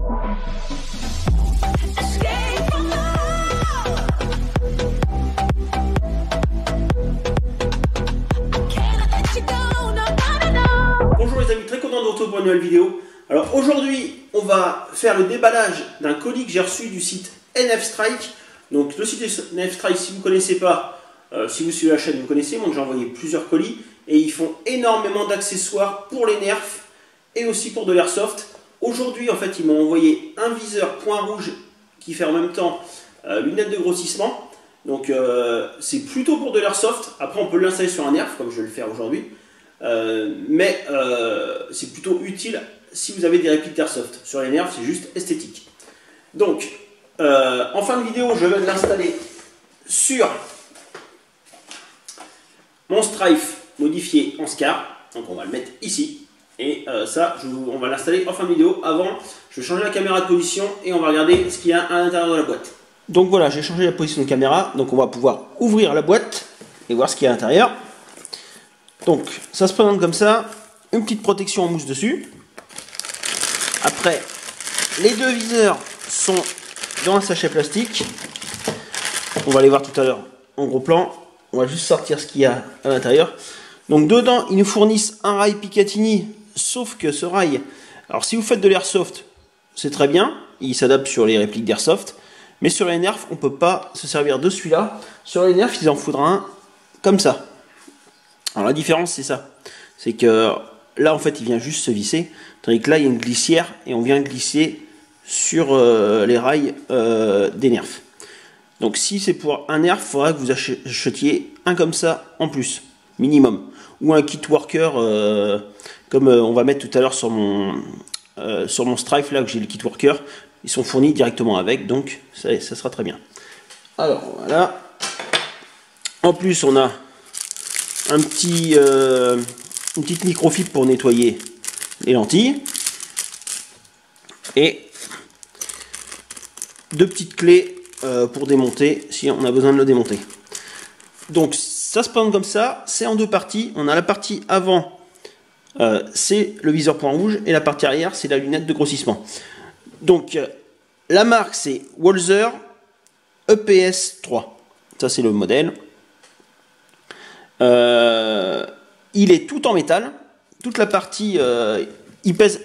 Bonjour les amis, très content de vous retrouver pour une nouvelle vidéo. Alors aujourd'hui, on va faire le déballage d'un colis que j'ai reçu du site NF Strike. Donc le site NF Strike, si vous ne connaissez pas, si vous suivez la chaîne, vous connaissez. Moi j'ai envoyé plusieurs colis et ils font énormément d'accessoires pour les nerfs et aussi pour de l'airsoft. Aujourd'hui en fait, ils m'ont envoyé un viseur point rouge qui fait en même temps lunettes de grossissement. Donc c'est plutôt pour de l'airsoft. Après on peut l'installer sur un nerf comme je vais le faire aujourd'hui. Mais c'est plutôt utile si vous avez des répliques d'airsoft. Sur les nerfs, c'est juste esthétique. Donc, en fin de vidéo, je vais l'installer sur mon Strife modifié en SCAR. Donc, on va le mettre ici. Et ça, on va l'installer en fin de vidéo. Avant, je vais changer la caméra de position et on va regarder ce qu'il y a à l'intérieur de la boîte. Donc voilà, j'ai changé la position de caméra. Donc, on va pouvoir ouvrir la boîte et voir ce qu'il y a à l'intérieur. Donc, ça se présente comme ça, une petite protection en mousse dessus. Après, les deux viseurs sont dans un sachet plastique. On va les voir tout à l'heure en gros plan. On va juste sortir ce qu'il y a à l'intérieur. Donc, dedans, ils nous fournissent un rail Picatinny, sauf que ce rail, alors si vous faites de l'airsoft, c'est très bien, il s'adapte sur les répliques d'airsoft, mais sur les nerfs, on ne peut pas se servir de celui-là. Sur les nerfs, il en faudra un comme ça. Alors la différence c'est ça, c'est que là en fait il vient juste se visser, tandis que là il y a une glissière et on vient glisser sur les rails des nerfs. Donc si c'est pour un nerf, il faudra que vous achetiez un comme ça en plus, minimum. Ou un kit worker comme on va mettre tout à l'heure sur mon Strife là où j'ai le kit worker. Ils sont fournis directement avec, donc ça sera très bien. Alors voilà, en plus on a une petite microfibre pour nettoyer les lentilles et deux petites clés pour démonter si on a besoin de le démonter. Donc ça se présente comme ça, c'est en deux parties. On a la partie avant, c'est le viseur point rouge et la partie arrière c'est la lunette de grossissement. Donc la marque c'est Walther EPS 3, ça c'est le modèle. Il est tout en métal, toute la partie, il pèse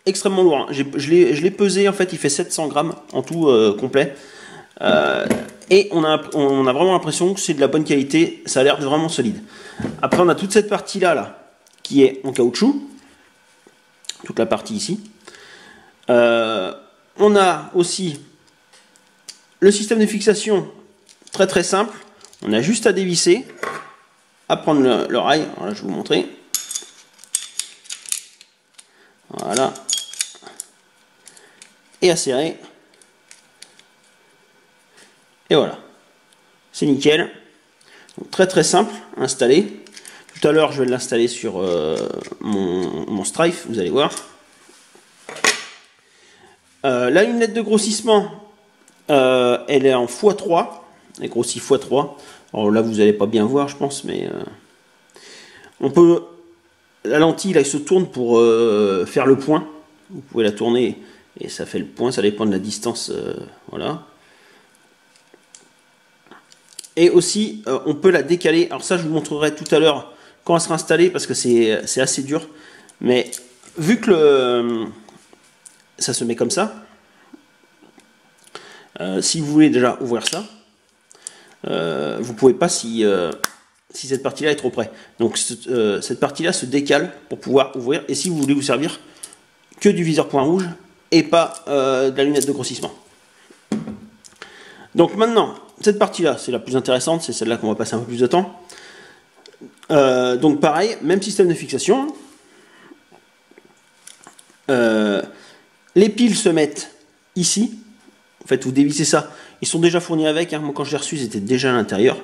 extrêmement lourd. Je l'ai pesé, en fait, il fait 700 grammes en tout complet. Et on a vraiment l'impression que c'est de la bonne qualité, ça a l'air vraiment solide. Après, on a toute cette partie-là, qui est en caoutchouc, toute la partie ici. On a aussi le système de fixation, très très simple. On a juste à dévisser. À prendre le rail, alors là je vais vous montrer. Voilà. Et à serrer. Et voilà. C'est nickel. Donc, très très simple à installer. Tout à l'heure je vais l'installer sur mon Strife, vous allez voir. La lunette de grossissement, elle est en x3. Elle grossit x3. Alors là, vous n'allez pas bien voir, je pense, mais on peut. La lentille, là, elle se tourne pour faire le point. Vous pouvez la tourner et ça fait le point. Ça dépend de la distance, voilà. Et aussi, on peut la décaler. Alors ça, je vous montrerai tout à l'heure quand elle sera installée parce que c'est assez dur. Mais vu que ça se met comme ça, si vous voulez déjà ouvrir ça. Vous pouvez pas si cette partie-là est trop près. Donc cette partie-là se décale pour pouvoir ouvrir. Et si vous voulez vous servir que du viseur point rouge et pas de la lunette de grossissement. Donc maintenant, cette partie-là, c'est la plus intéressante. C'est celle-là qu'on va passer un peu plus de temps. Donc pareil, même système de fixation. Les piles se mettent ici. En fait, vous dévissez ça. Ils sont déjà fournis avec. Hein. Moi, quand je l'ai reçu, ils étaient déjà à l'intérieur.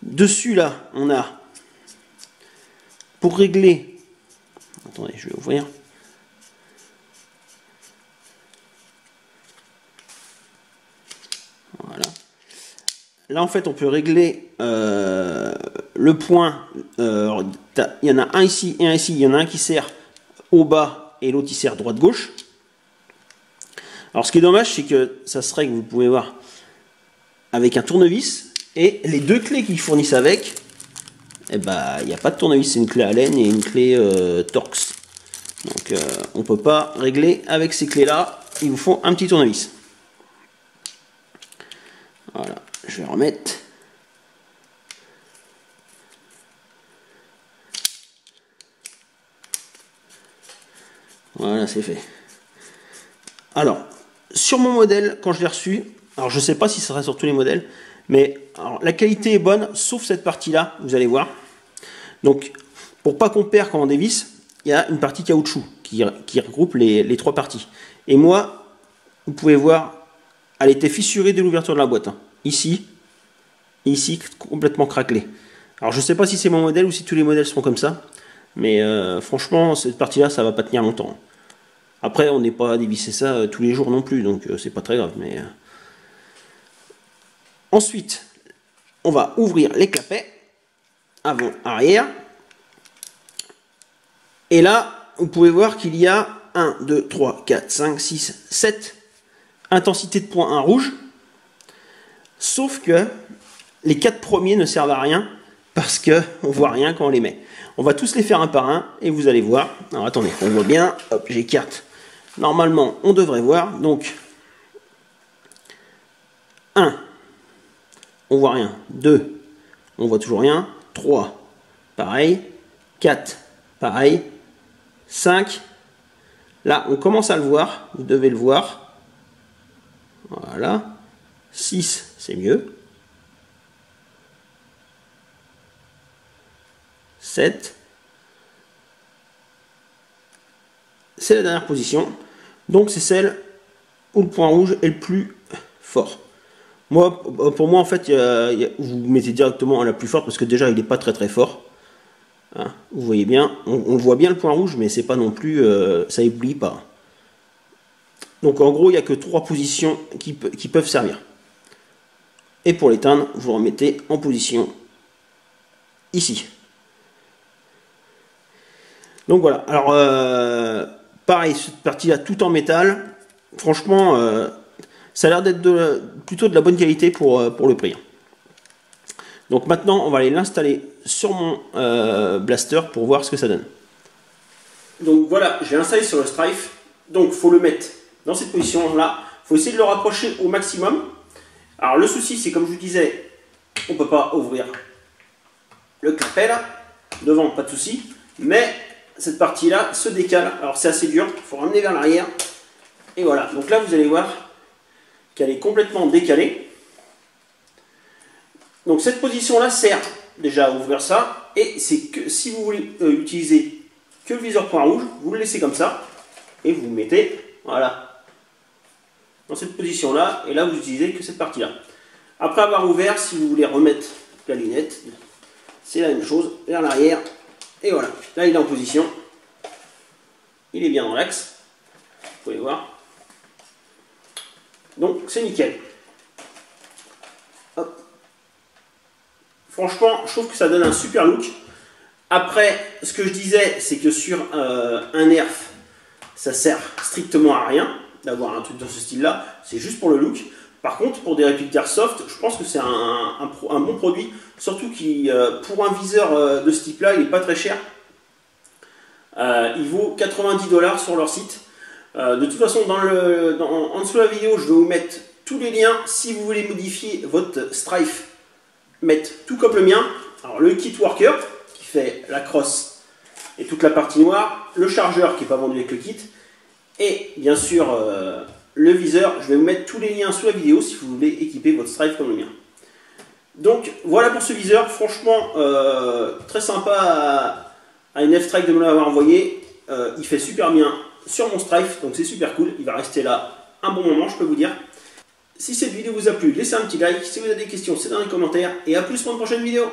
Dessus, là, on a pour régler. Attendez, je vais ouvrir. Voilà. Là, en fait, on peut régler le point. Il y en a un ici et un ici. Il y en a un qui sert au bas et l'autre qui sert droite-gauche. Alors ce qui est dommage, c'est que ça se règle, vous pouvez voir, avec un tournevis, et les deux clés qu'ils fournissent avec, eh ben, il n'y a pas de tournevis, c'est une clé Allen et une clé Torx. Donc on ne peut pas régler avec ces clés-là, il vous faut un petit tournevis. Voilà, je vais remettre. Voilà, c'est fait. Alors, sur mon modèle, quand je l'ai reçu, alors je ne sais pas si ça sera sur tous les modèles, mais alors, la qualité est bonne, sauf cette partie-là, vous allez voir. Donc, pour pas qu'on perd quand on dévisse, il y a une partie caoutchouc qui regroupe les trois parties. Et moi, vous pouvez voir, elle était fissurée dès l'ouverture de la boîte. Hein. Ici, et ici, complètement craquelée. Alors, je ne sais pas si c'est mon modèle ou si tous les modèles seront comme ça, mais franchement, cette partie-là, ça ne va pas tenir longtemps. Après, on n'est pas à dévisser ça tous les jours non plus, donc c'est pas très grave. Mais ensuite, on va ouvrir les clapets, avant, arrière. Et là, vous pouvez voir qu'il y a 1, 2, 3, 4, 5, 6, 7 intensités de point 1 rouge. Sauf que les 4 premiers ne servent à rien parce qu'on ne voit rien quand on les met. On va tous les faire un par un et vous allez voir. Alors attendez, on voit bien. Hop, j'écarte. Normalement, on devrait voir. Donc, 1, on voit rien. 2, on voit toujours rien. 3, pareil. 4, pareil. 5, là, on commence à le voir. Vous devez le voir. Voilà. 6, c'est mieux. 7. C'est la dernière position. Donc c'est celle où le point rouge est le plus fort. Moi, pour moi, en fait, vous mettez directement à la plus forte parce que déjà, il n'est pas très très fort. Hein, vous voyez bien, on voit bien le point rouge, mais c'est pas non plus, ça éblouit pas. Donc en gros, il n'y a que 3 positions qui peuvent servir. Et pour l'éteindre, vous remettez en position ici. Donc voilà, alors pareil, cette partie-là tout en métal, franchement, ça a l'air d'être plutôt de la bonne qualité pour le prix. Donc maintenant, on va aller l'installer sur mon blaster pour voir ce que ça donne. Donc voilà, j'ai installé sur le Strife, donc il faut le mettre dans cette position-là, il faut essayer de le rapprocher au maximum. Alors le souci, c'est comme je vous disais, on ne peut pas ouvrir le clapet là, devant, pas de souci, mais cette partie-là se décale. Alors c'est assez dur, il faut ramener vers l'arrière. Et voilà, donc là vous allez voir qu'elle est complètement décalée. Donc cette position-là sert déjà à ouvrir ça. Et c'est que si vous voulez utiliser que le viseur point rouge, vous le laissez comme ça. Et vous le mettez, voilà, dans cette position-là. Et là vous utilisez que cette partie-là. Après avoir ouvert, si vous voulez remettre la lunette, c'est la même chose, vers l'arrière. Et voilà, là il est en position, il est bien dans l'axe, vous pouvez voir. Donc c'est nickel. Hop. Franchement, je trouve que ça donne un super look. Après, ce que je disais, c'est que sur un nerf, ça sert strictement à rien d'avoir un truc dans ce style-là, c'est juste pour le look. Par contre, pour des répliques d'Airsoft, je pense que c'est un bon produit, surtout qui, pour un viseur de ce type-là, il n'est pas très cher. Il vaut 90 $ sur leur site. De toute façon, en dessous de la vidéo, je vais vous mettre tous les liens. Si vous voulez modifier votre Strife, mettre tout comme le mien. Alors, le kit worker, qui fait la crosse et toute la partie noire. Le chargeur, qui n'est pas vendu avec le kit. Et bien sûr, le viseur. Je vais vous mettre tous les liens sous la vidéo si vous voulez équiper votre Strife comme le mien. Donc, voilà pour ce viseur. Franchement, très sympa à une F-Track de me l'avoir envoyé. Il fait super bien sur mon Strife, donc c'est super cool. Il va rester là un bon moment, je peux vous dire. Si cette vidéo vous a plu, laissez un petit like. Si vous avez des questions, c'est dans les commentaires. Et à plus pour une prochaine vidéo.